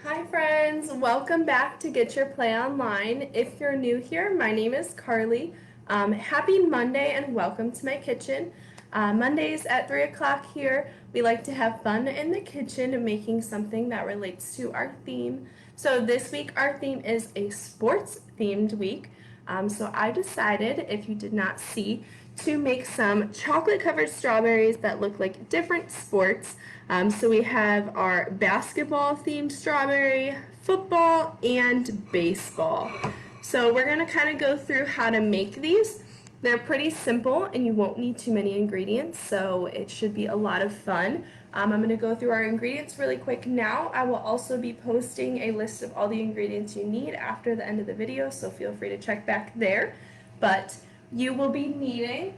Hi friends, welcome back to Get Your Play Online. If you're new here, my name is Carly. Happy Monday and welcome to my kitchen. Mondays at 3 o'clock here, we like to have fun in the kitchen making something that relates to our theme. So this week our theme is a sports themed week. So I decided, if you did not see, to make some chocolate covered strawberries that look like different sports. So we have our basketball themed strawberry, football, and baseball. So we're going to kind of go through how to make these. They're pretty simple and you won't need too many ingredients, so it should be a lot of fun. I'm going to go through our ingredients really quick now. I will also be posting a list of all the ingredients you need after the end of the video, so feel free to check back there. But you will be needing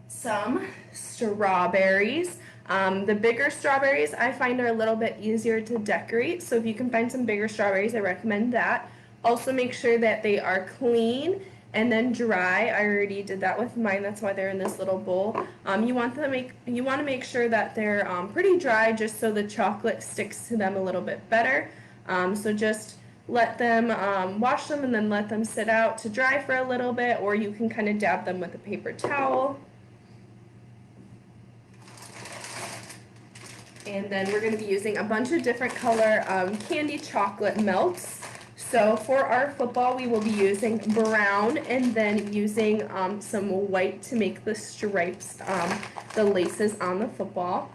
some strawberries. The bigger strawberries I find are a little bit easier to decorate, so if you can find some bigger strawberries, I recommend that. Also make sure that they are clean and then dry. I already did that with mine, that's why they're in this little bowl. You want to make sure that they're pretty dry, just so the chocolate sticks to them a little bit better. So just let them wash them and then let them sit out to dry for a little bit, or you can kind of dab them with a paper towel. And then we're going to be using a bunch of different color candy chocolate melts. So for our football, we will be using brown and then using some white to make the stripes, the laces on the football.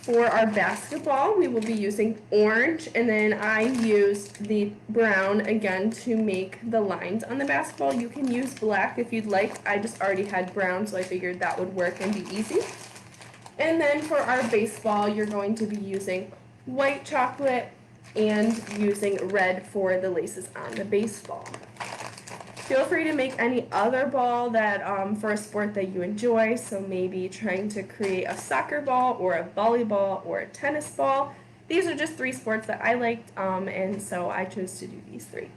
For our basketball, we will be using orange, and then I used the brown again to make the lines on the basketball. You can use black if you'd like. I just already had brown, so I figured that would work and be easy. And then for our baseball, you're going to be using white chocolate and using red for the laces on the baseball. Feel free to make any other ball that for a sport that you enjoy. So maybe trying to create a soccer ball or a volleyball or a tennis ball. These are just 3 sports that I liked, and so I chose to do these 3.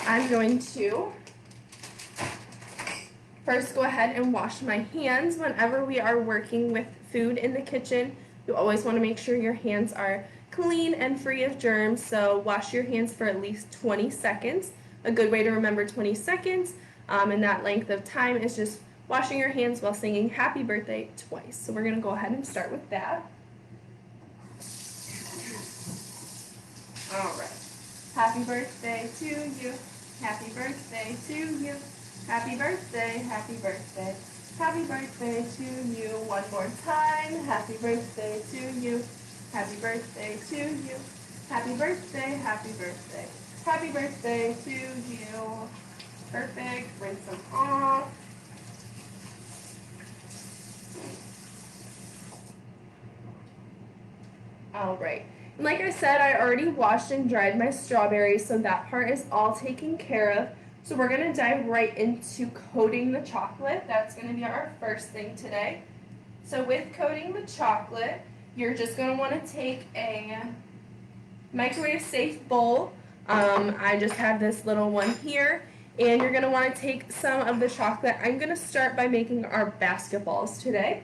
I'm going to first go ahead and wash my hands. Whenever we are working with food in the kitchen, you always want to make sure your hands are clean and free of germs, so wash your hands for at least 20 seconds. A good way to remember 20 seconds and that length of time is just washing your hands while singing happy birthday twice. So we're going to go ahead and start with that. All right. Happy birthday to you. Happy birthday to you. Happy birthday, happy birthday. Happy birthday to you. One more time. Happy birthday to you. Happy birthday to you. Happy birthday, happy birthday. Happy birthday to you. Perfect. Rinse them off. All right. And like I said, I already washed and dried my strawberries, so that part is all taken care of. So we're going to dive right into coating the chocolate. That's going to be our first thing today. So with coating the chocolate, you're just going to want to take a microwave safe bowl. I just have this little one here. And you're going to want to take some of the chocolate. I'm going to start by making our basketballs today.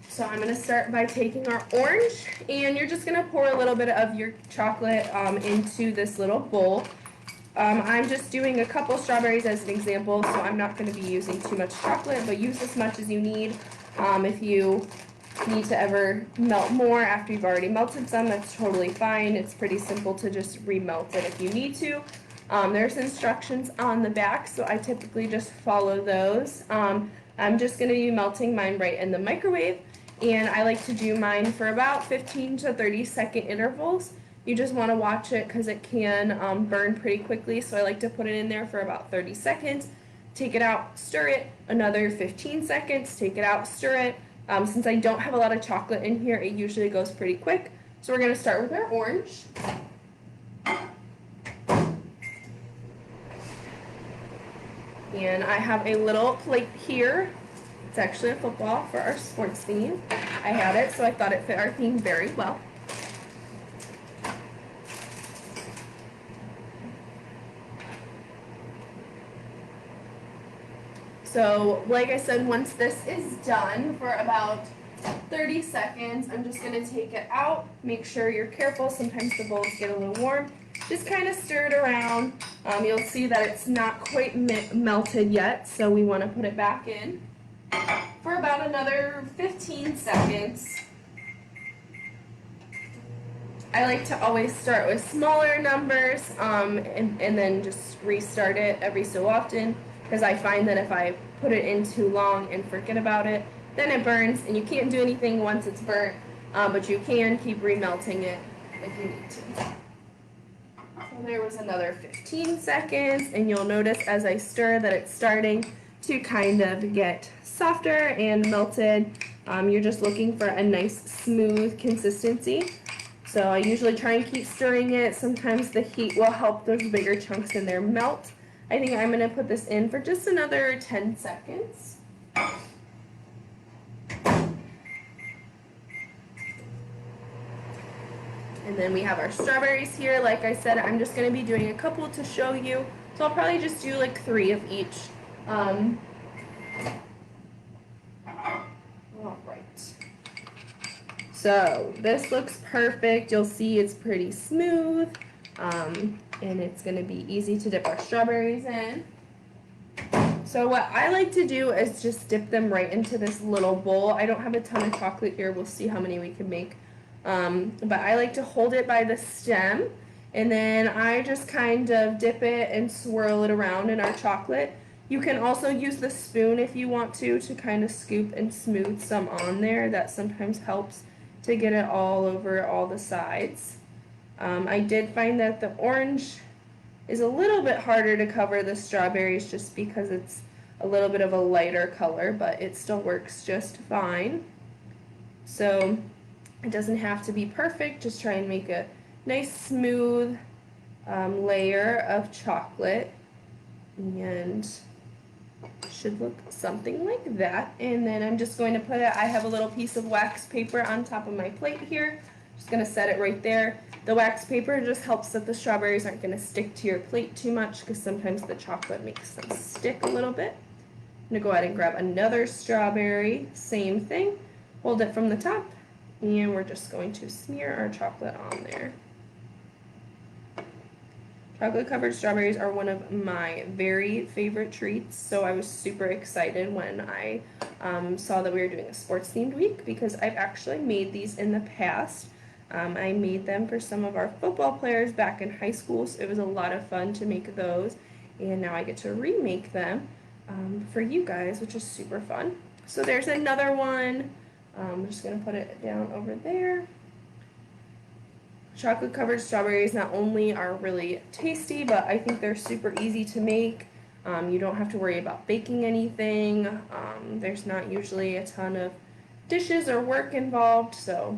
So I'm going to start by taking our orange, and you're just going to pour a little bit of your chocolate into this little bowl. I'm just doing a couple strawberries as an example, so I'm not going to be using too much chocolate, but use as much as you need. If you need to ever melt more after you've already melted some, that's totally fine. It's pretty simple to just remelt it if you need to. There's instructions on the back, so I typically just follow those. I'm just going to be melting mine right in the microwave, and I like to do mine for about 15 to 30-second intervals. You just want to watch it because it can burn pretty quickly, so I like to put it in there for about 30 seconds. Take it out, stir it, another 15 seconds, take it out, stir it. Since I don't have a lot of chocolate in here, it usually goes pretty quick. So we're going to start with our orange. And I have a little plate here. It's actually a football for our sports theme. I had it, so I thought it fit our theme very well. So, like I said, once this is done for about 30 seconds. I'm just going to take it out. Make sure you're careful. Sometimes the bowls get a little warm. Just kind of stir it around. You'll see that it's not quite melted yet, so we want to put it back in for about another 15 seconds. I like to always start with smaller numbers and then just restart it every so often, because I find that if I put it in too long and forget about it, then it burns, and you can't do anything once it's burnt, but you can keep remelting it if you need to. So there was another 15 seconds, and you'll notice as I stir that it's starting to kind of get softer and melted. You're just looking for a nice smooth consistency. So I usually try and keep stirring it. Sometimes the heat will help those bigger chunks in there melt. I think I'm going to put this in for just another 10 seconds. And then we have our strawberries here. Like I said, I'm just going to be doing a couple to show you. So I'll probably just do like 3 of each. All right. So this looks perfect. You'll see it's pretty smooth, and it's going to be easy to dip our strawberries in. So what I like to do is just dip them right into this little bowl. I don't have a ton of chocolate here. We'll see how many we can make. But I like to hold it by the stem, and then I just kind of dip it and swirl it around in our chocolate. You can also use the spoon if you want to kind of scoop and smooth some on there. That sometimes helps to get it all over all the sides. I did find that the orange is a little bit harder to cover the strawberries just because it's a little bit of a lighter color, but it still works just fine. So it doesn't have to be perfect, just try and make a nice smooth layer of chocolate, and should look something like that. And then I'm just going to put it, I have a little piece of wax paper on top of my plate here. Just going to set it right there. The wax paper just helps that the strawberries aren't going to stick to your plate too much, because sometimes the chocolate makes them stick a little bit. I'm going to go ahead and grab another strawberry, same thing, hold it from the top, and we're just going to smear our chocolate on there. Chocolate covered strawberries are one of my very favorite treats, so I was super excited when I saw that we were doing a sports themed week, because I've actually made these in the past. I made them for some of our football players back in high school, so it was a lot of fun to make those, and now I get to remake them for you guys, which is super fun. So there's another one. I'm just going to put it down over there. Chocolate covered strawberries not only are really tasty, but I think they're super easy to make. You don't have to worry about baking anything. There's not usually a ton of dishes or work involved, so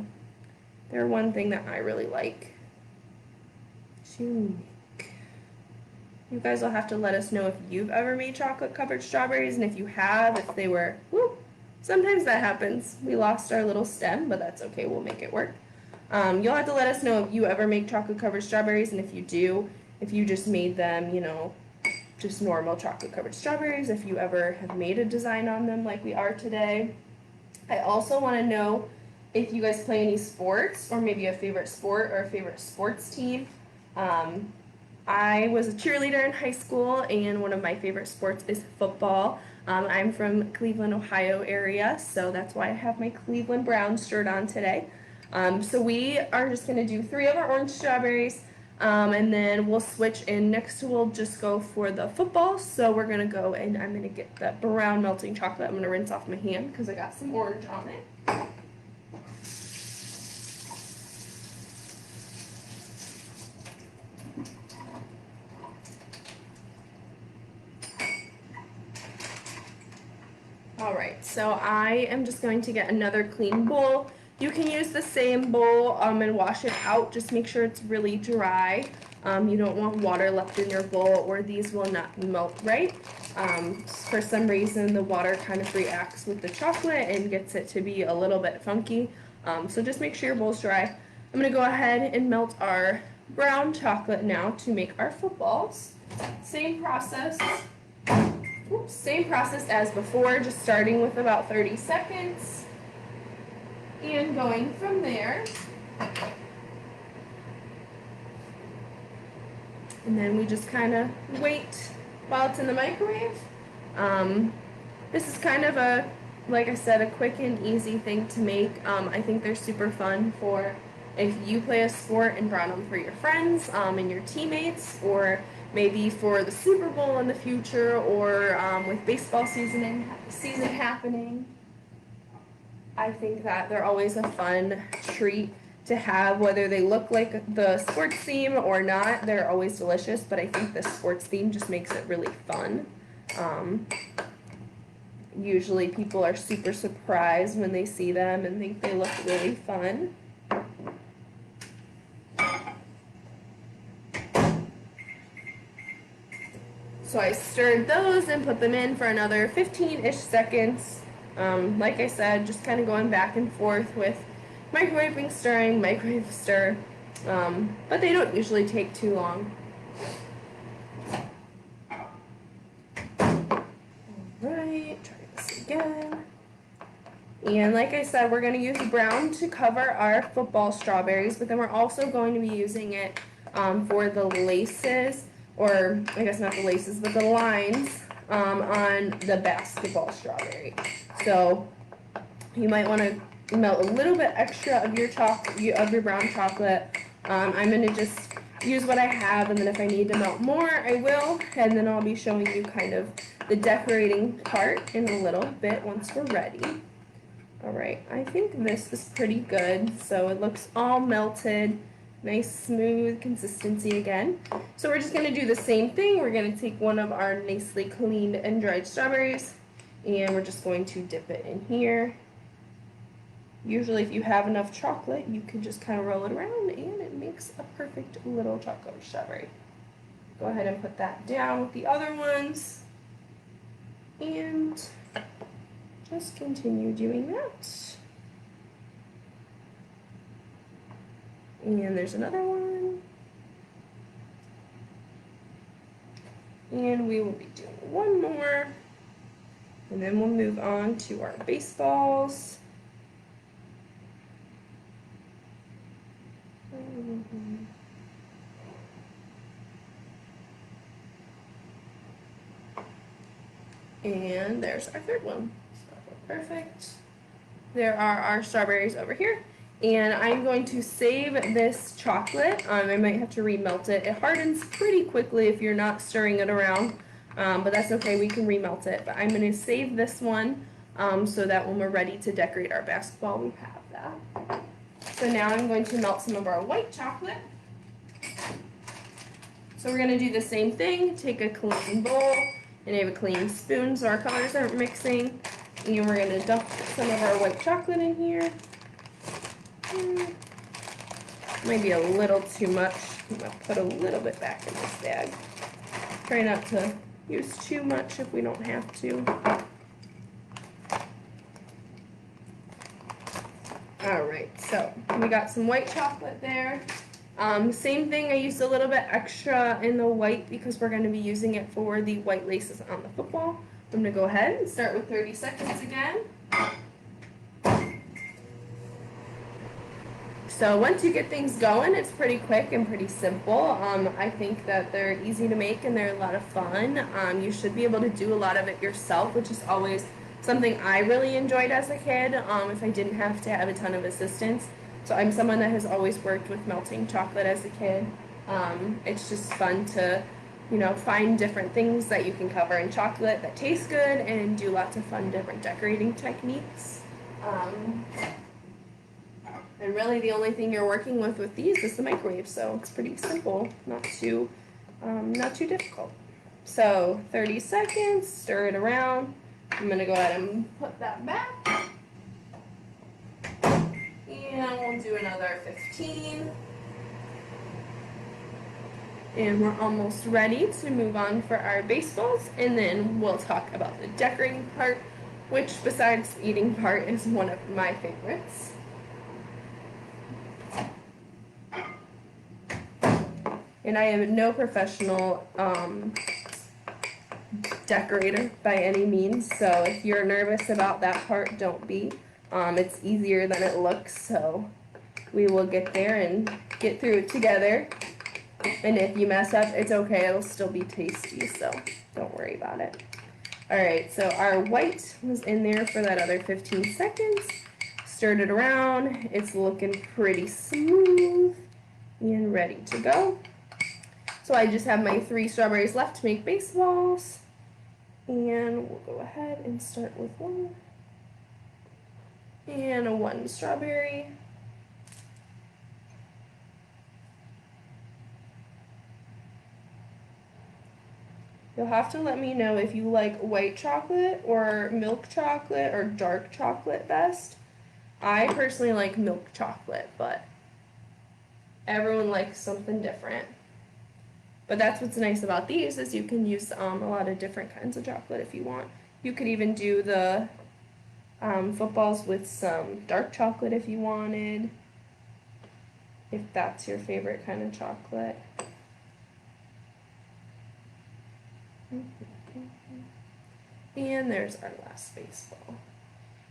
they're one thing that I really like to make. You guys will have to let us know if you've ever made chocolate covered strawberries, and if you have, if they were, sometimes that happens. We lost our little stem, but that's okay, we'll make it work. You'll have to let us know if you ever make chocolate covered strawberries, and if you do, if you just made them, just normal chocolate covered strawberries, if you ever have made a design on them like we are today. I also want to know if you guys play any sports, or maybe a favorite sport or a favorite sports team. I was a cheerleader in high school, and one of my favorite sports is football. I'm from Cleveland, Ohio area, so that's why I have my Cleveland Browns shirt on today. So we are just going to do 3 of our orange strawberries, and then we'll switch in. Next we'll just go for the football, so we're going to go and I'm going to get the brown melting chocolate. I'm going to rinse off my hand because I got some orange on it. Alright, so I am just going to get another clean bowl. You can use the same bowl and wash it out. Just make sure it's really dry. You don't want water left in your bowl, or these will not melt right. For some reason, the water kind of reacts with the chocolate and gets it to be a little bit funky. So just make sure your bowl's dry. I'm going to go ahead and melt our brown chocolate now to make our footballs. Same process. Same process as before, just starting with about 30 seconds. And going from there, and then we just kind of wait while it's in the microwave. This is kind of a, like I said, a quick and easy thing to make. I think they're super fun for if you play a sport and brought them for your friends and your teammates, or maybe for the Super Bowl in the future, or with baseball season happening. I think that they're always a fun treat to have, whether they look like the sports theme or not. They're always delicious, but I think the sports theme just makes it really fun. Usually people are super surprised when they see them and think they look really fun. So I stirred those and put them in for another 15-ish seconds. Like I said, just kind of going back and forth with microwaving, stirring, microwave, stir. But they don't usually take too long. Alright, try this again. And like I said, we're going to use brown to cover our football strawberries, but then we're also going to be using it for the laces, or I guess not the laces, but the lines on the basketball strawberry. So you might want to melt a little bit extra of your brown chocolate. I'm going to just use what I have, and then if I need to melt more, I will, and then I'll be showing you kind of the decorating part in a little bit once we're ready. Alright, I think this is pretty good, so it looks all melted, nice smooth consistency again. So we're just going to do the same thing. We're going to take one of our nicely cleaned and dried strawberries, and we're just going to dip it in here. Usually if you have enough chocolate, you can just kind of roll it around and it makes a perfect little chocolate strawberry. Go ahead and put that down with the other ones, and just continue doing that. And there's another one. And we will be doing one more. And then we'll move on to our baseballs. And there's our third one. Perfect. There are our strawberries over here. And I'm going to save this chocolate. I might have to remelt it. It hardens pretty quickly if you're not stirring it around. But that's okay, we can remelt it. But I'm going to save this one so that when we're ready to decorate our basketball, we have that. So now I'm going to melt some of our white chocolate. So we're going to do the same thing. Take a clean bowl, and I have a clean spoon so our colors aren't mixing. And we're going to dump some of our white chocolate in here. Might be a little too much. I'm going to put a little bit back in this bag. Try not to use too much if we don't have to. Alright, so we got some white chocolate there. Same thing, I used a little bit extra in the white because we're going to be using it for the white laces on the football. I'm going to go ahead and start with 30 seconds again. So once you get things going, it's pretty quick and pretty simple. I think that they're easy to make and they're a lot of fun. You should be able to do a lot of it yourself, which is always something I really enjoyed as a kid, if I didn't have to have a ton of assistance. So I'm someone that has always worked with melting chocolate as a kid. It's just fun to, find different things that you can cover in chocolate that taste good and do lots of fun different decorating techniques. And really the only thing you're working with these is the microwave, so it's pretty simple, not too difficult. So 30 seconds, stir it around. I'm going to go ahead and put that back. And we'll do another 15. And we're almost ready to move on for our baseballs, and then we'll talk about the decorating part, which besides the eating part is one of my favorites. And I am no professional decorator by any means, so if you're nervous about that part, don't be. It's easier than it looks, so we will get there and get through it together. And if you mess up, it's okay, it'll still be tasty, so don't worry about it. Alright, so our white was in there for that other 15 seconds. Stirred it around. It's looking pretty smooth and ready to go. So I just have my 3 strawberries left to make baseballs. And we'll go ahead and start with 1. And a 1 strawberry. You'll have to let me know if you like white chocolate or milk chocolate or dark chocolate best. I personally like milk chocolate, but everyone likes something different. But that's what's nice about these is you can use a lot of different kinds of chocolate if you want. You could even do the footballs with some dark chocolate if you wanted, if that's your favorite kind of chocolate. And there's our last baseball.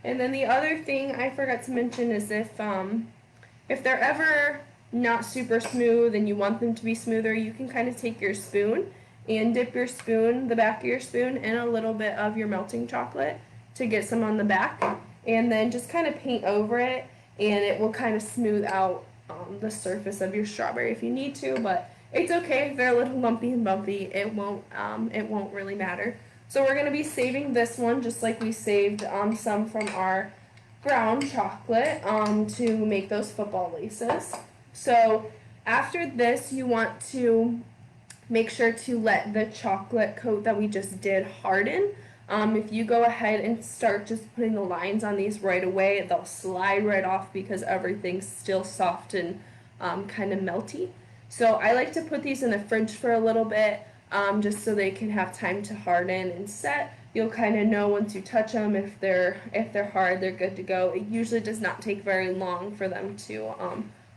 And then the other thing I forgot to mention is if they're ever not super smooth and you want them to be smoother, you can kind of take your spoon and dip your spoon, the back of your spoon, in a little bit of your melting chocolate to get some on the back, and then just kind of paint over it, and it will kind of smooth out the surface of your strawberry if you need to, but it's okay if they're a little lumpy and bumpy. It won't really matter. So we're going to be saving this one just like we saved some from our brown chocolate to make those football laces. So after this, you want to make sure to let the chocolate coat that we just did harden. If you go ahead and start just putting the lines on these right away, they'll slide right off because everything's still soft and kind of melty. So I like to put these in the fridge for a little bit just so they can have time to harden and set. You'll kind of know once you touch them if they're hard, they're good to go. It usually does not take very long for them to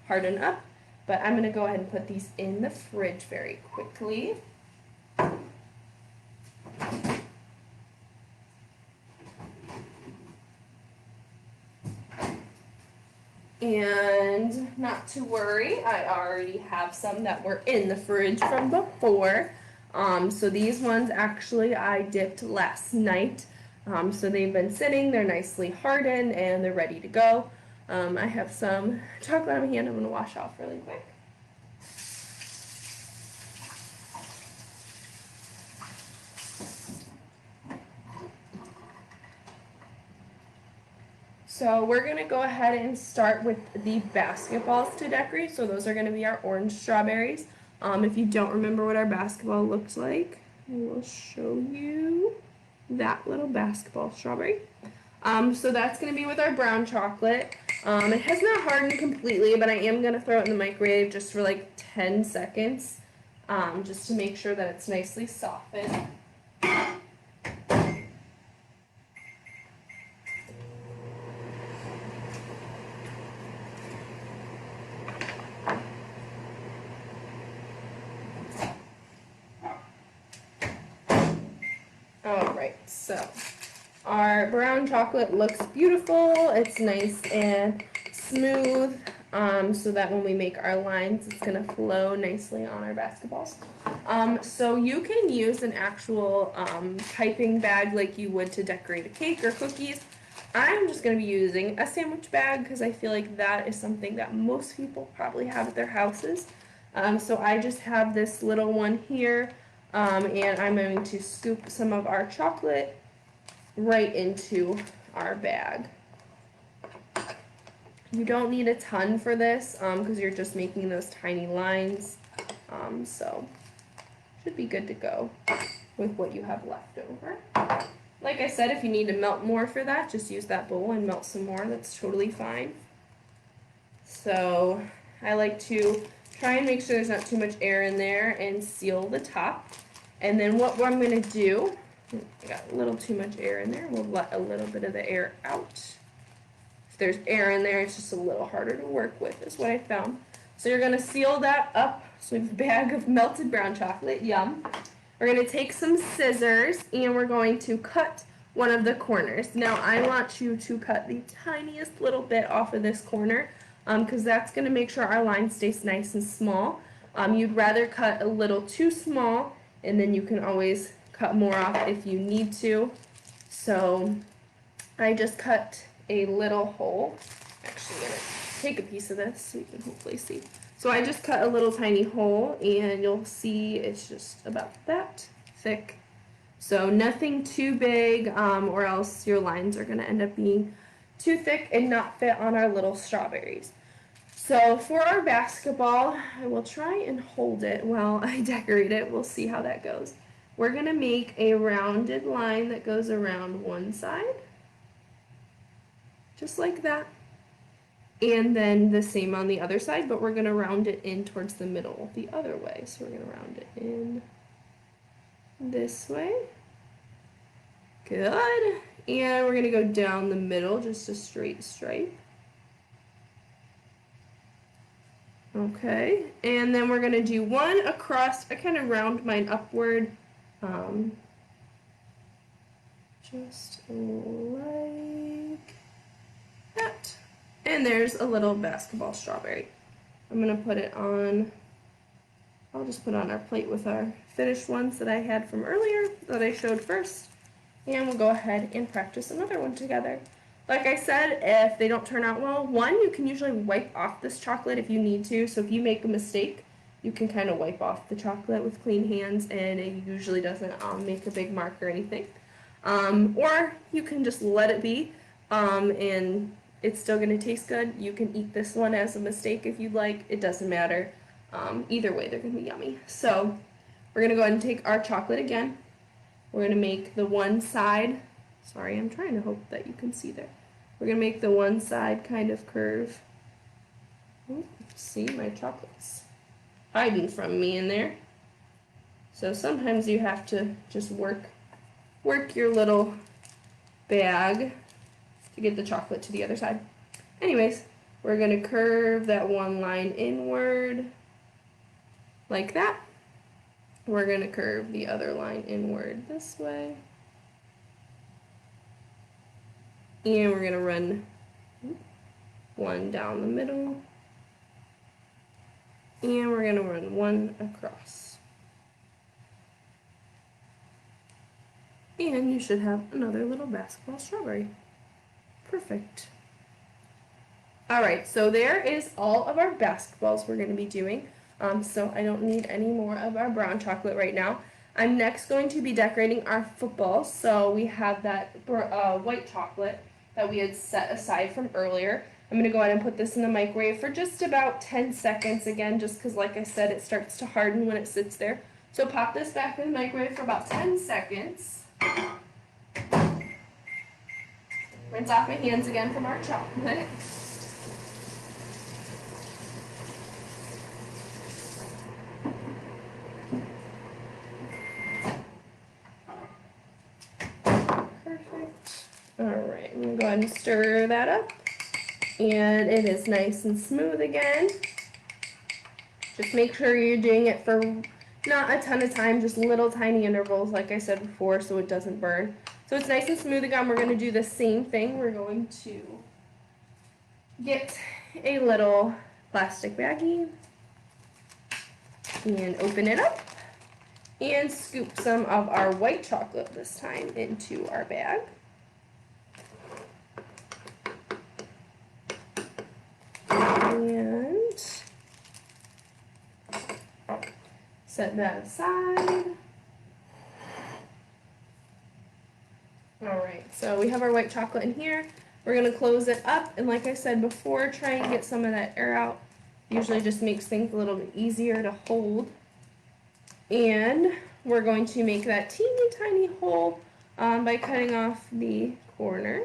harden up. But I'm going to go ahead and put these in the fridge very quickly. And not to worry, I already have some that were in the fridge from before. So these ones actually I dipped last night. So they've been sitting, they're nicely hardened, and they're ready to go. I have some chocolate on my hand I'm going to wash off really quick. So we're going to go ahead and start with the basketballs to decorate. So those are going to be our orange strawberries. If you don't remember what our basketball looks like, I will show you that little basketball strawberry. So that's going to be with our brown chocolate. It has not hardened completely, but I am going to throw it in the microwave just for like 10 seconds, just to make sure that it's nicely softened. Alright, so our brown chocolate looks beautiful. It's nice and smooth, so that when we make our lines, it's going to flow nicely on our basketballs. So you can use an actual piping bag like you would to decorate a cake or cookies. I'm just going to be using a sandwich bag because I feel like that is something that most people probably have at their houses. So I just have this little one here. And I'm going to scoop some of our chocolate right into our bag. You don't need a ton for this because you're just making those tiny lines. So should be good to go with what you have left over. Like I said, if you need to melt more for that, just use that bowl and melt some more. That's totally fine. So I like to try and make sure there's not too much air in there and seal the top. And then what I'm going to do, I got a little too much air in there, we'll let a little bit of the air out. If there's air in there, it's just a little harder to work with, is what I found. So you're going to seal that up. So we have a bag of melted brown chocolate, yum. We're going to take some scissors and we're going to cut one of the corners. Now I want you to cut the tiniest little bit off of this corner because that's going to make sure our line stays nice and small. You'd rather cut a little too small, and then you can always cut more off if you need to. So I just cut a little hole. Actually, I'm going to take a piece of this so you can hopefully see. So I just cut a little tiny hole, and you'll see it's just about that thick. So nothing too big, or else your lines are going to end up being too thick and not fit on our little strawberries. So for our basketball, I will try and hold it while I decorate it. We'll see how that goes. We're going to make a rounded line that goes around one side, just like that. And then the same on the other side, but we're going to round it in towards the middle the other way. So we're going to round it in this way. Good. And we're going to go down the middle, just a straight stripe. Okay, and then we're going to do one across. I kind of round mine upward, just like that. And there's a little basketball strawberry. I'm going to put it on, I'll just put on our plate with our finished ones that I had from earlier that I showed first. And we'll go ahead and practice another one together. Like I said, if they don't turn out well, one, you can usually wipe off this chocolate if you need to. So if you make a mistake, you can kind of wipe off the chocolate with clean hands, and it usually doesn't make a big mark or anything. Or you can just let it be, and it's still going to taste good. You can eat this one as a mistake if you'd like. It doesn't matter. Either way, they're going to be yummy. So we're going to go ahead and take our chocolate again. We're going to make the one side, sorry, I'm trying to hope that you can see there. We're going to make the one side kind of curve. Ooh, see, my chocolate's hiding from me in there. So sometimes you have to just work your little bag to get the chocolate to the other side. Anyways, we're going to curve that one line inward like that. We're going to curve the other line inward this way. And we're going to run one down the middle. And we're going to run one across. And you should have another little basketball strawberry. Perfect. Alright, so there is all of our basketballs we're going to be doing. So I don't need any more of our brown chocolate right now. I'm next going to be decorating our footballs. So we have that white chocolate that we had set aside from earlier. I'm going to go ahead and put this in the microwave for just about 10 seconds again, just because like I said, it starts to harden when it sits there. So pop this back in the microwave for about 10 seconds. Rinse off my hands again from our chocolate. Alright, I'm going to go ahead and stir that up. And it is nice and smooth again. Just make sure you're doing it for not a ton of time, just little tiny intervals like I said before so it doesn't burn. So it's nice and smooth again. We're going to do the same thing. We're going to get a little plastic baggie and open it up and scoop some of our white chocolate this time into our bag. And set that aside. Alright, so we have our white chocolate in here. We're going to close it up, and like I said before, try and get some of that air out. Usually just makes things a little bit easier to hold. And we're going to make that teeny tiny hole by cutting off the corner.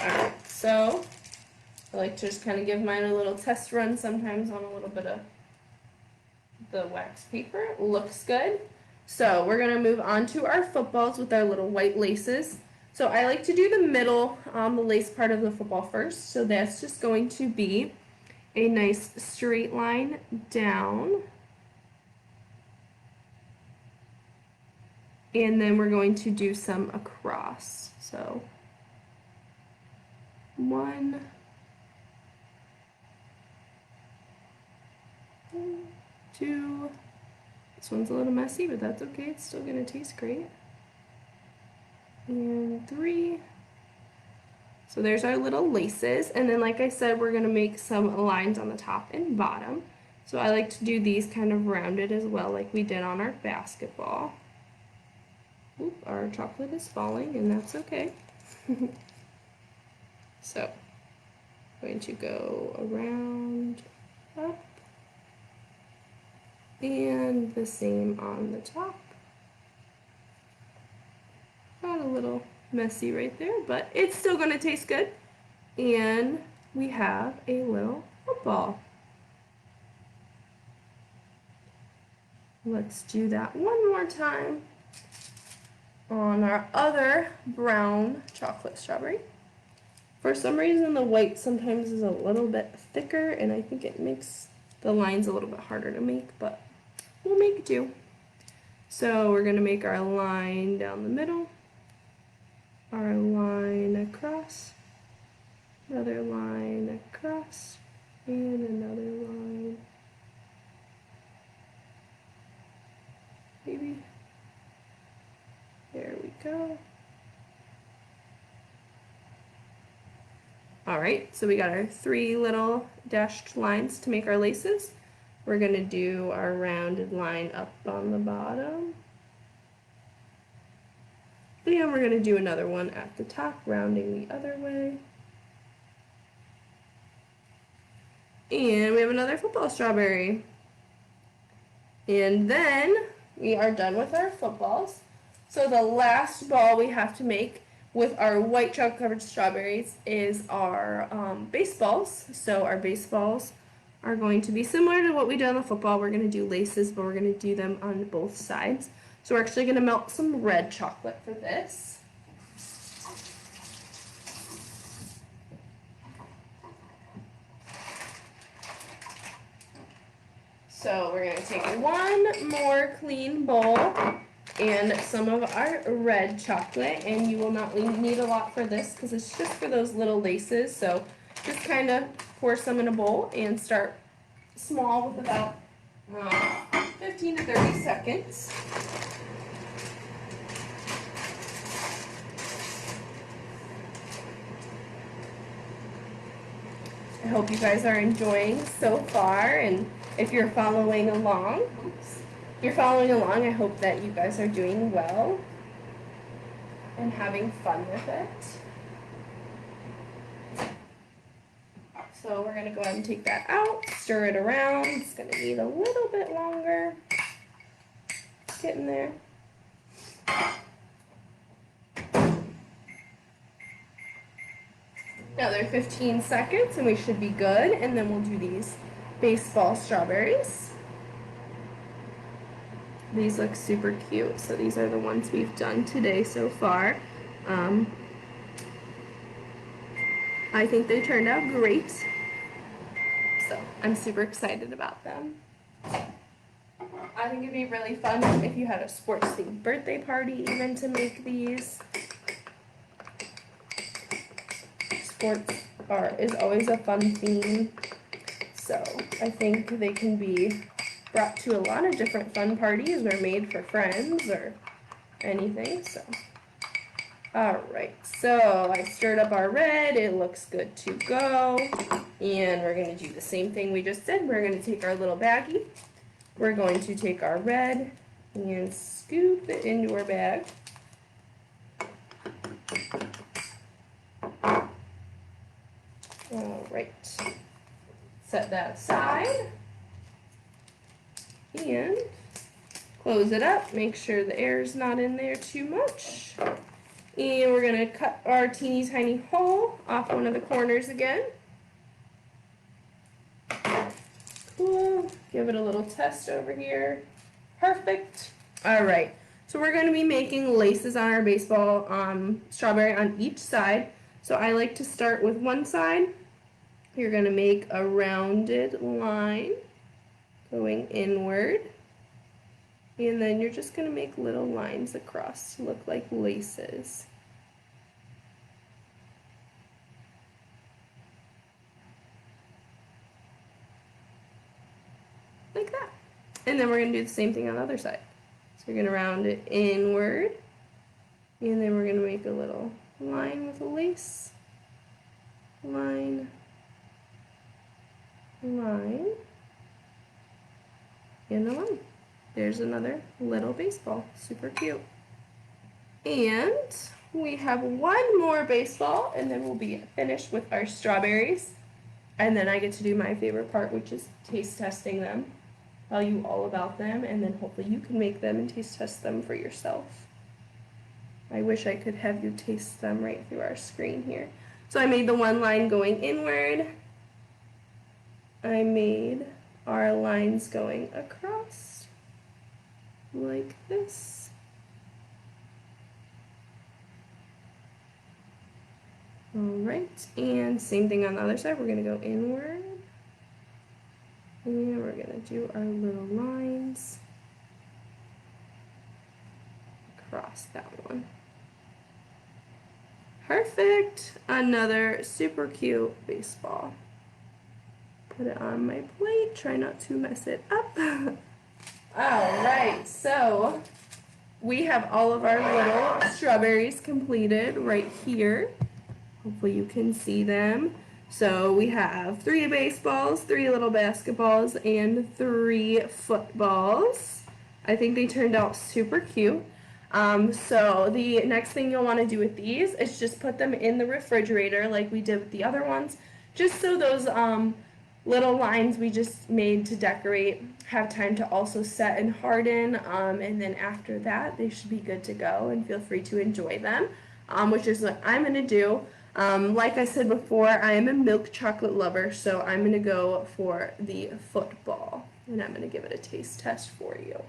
Alright, so I like to just kind of give mine a little test run sometimes on a little bit of the wax paper. It looks good. So we're going to move on to our footballs with our little white laces. So I like to do the middle, the lace part of the football first. So that's just going to be a nice straight line down. And then we're going to do some across. So 1, 2, this one's a little messy, but that's okay, it's still gonna taste great. And 3. So there's our little laces, and then like I said, we're gonna make some lines on the top and bottom. So I like to do these kind of rounded as well, like we did on our basketball. Oop, our chocolate is falling, and that's okay. So, I'm going to go around, up, and the same on the top. Got a little messy right there, but it's still going to taste good. And we have a little football. Let's do that one more time on our other brown chocolate strawberry. For some reason, the white sometimes is a little bit thicker, and I think it makes the lines a little bit harder to make, but we'll make do. So we're going to make our line down the middle, our line across, another line across, and another line. Maybe. There we go. Alright, so we got our 3 little dashed lines to make our laces. We're going to do our rounded line up on the bottom. And we're going to do another one at the top, rounding the other way. And we have another football strawberry. And then we are done with our footballs. So the last ball we have to make with our white chocolate covered strawberries is our baseballs. So our baseballs are going to be similar to what we did on the football. We're going to do laces, but we're going to do them on both sides. So we're actually going to melt some red chocolate for this. So we're going to take one more clean bowl and some of our red chocolate, and you will not need a lot for this because it's just for those little laces. So just kind of pour some in a bowl and start small with about 15 to 30 seconds. I hope you guys are enjoying so far, and if you're following along, I hope that you guys are doing well and having fun with it. So we're going to go ahead and take that out, stir it around. It's going to need a little bit longer. Getting there. Another 15 seconds and we should be good, and then we'll do these baseball strawberries. These look super cute, so these are the ones we've done today so far. I think they turned out great, so I'm super excited about them. I think it'd be really fun if you had a sports-themed birthday party even to make these. Sports is always a fun theme, so I think they can be brought to a lot of different fun parties or made for friends or anything. So alright, so I stirred up our red, it looks good to go, and we're going to do the same thing we just did. We're going to take our little baggie, we're going to take our red and scoop it into our bag. Alright, set that aside and close it up, make sure the air is not in there too much. And we're going to cut our teeny tiny hole off one of the corners again. Cool, give it a little test over here. Perfect. Alright, so we're going to be making laces on our baseball strawberry on each side. So I like to start with one side. You're going to make a rounded line going inward. And then you're just going to make little lines across to look like laces. Like that. And then we're going to do the same thing on the other side. So we're going to round it inward. And then we're going to make a little line with a lace. Line. Line. And a line. There's another little baseball. Super cute. And we have one more baseball, and then we'll be finished with our strawberries. And then I get to do my favorite part, which is taste testing them. Tell you all about them, and then hopefully you can make them and taste test them for yourself. I wish I could have you taste them right through our screen here. So I made the one line going inward. I made our lines going across like this. Alright, and same thing on the other side. We're going to go inward. And we're going to do our little lines across that one. Perfect! Another super cute baseball. Put it on my plate. Try not to mess it up. Alright, so we have all of our little strawberries completed right here. Hopefully you can see them. So we have 3 baseballs, 3 little basketballs, and 3 footballs. I think they turned out super cute. So the next thing you'll want to do with these is just put them in the refrigerator like we did with the other ones, just so those little lines we just made to decorate have time to also set and harden, and then after that they should be good to go, and feel free to enjoy them, which is what I'm going to do. Like I said before, I am a milk chocolate lover, so I'm going to go for the football, and I'm going to give it a taste test for you.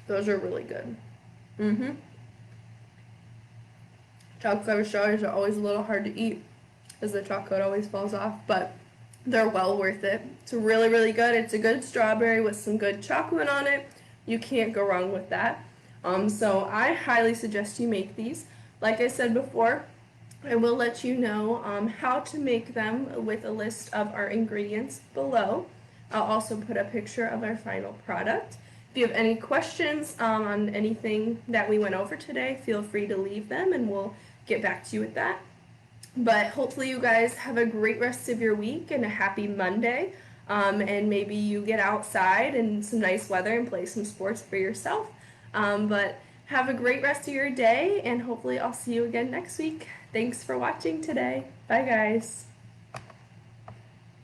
Those are really good. Chocolate covered strawberries are always a little hard to eat because the chocolate always falls off, but they're well worth it. It's really, really good. It's a good strawberry with some good chocolate on it. You can't go wrong with that. So I highly suggest you make these. Like I said before, I will let you know how to make them with a list of our ingredients below. I'll also put a picture of our final product. If you have any questions on anything that we went over today, feel free to leave them and we'll get back to you with that. But hopefully you guys have a great rest of your week and a happy Monday. And maybe you get outside in some nice weather and play some sports for yourself. But have a great rest of your day, and hopefully I'll see you again next week. Thanks for watching today. Bye, guys.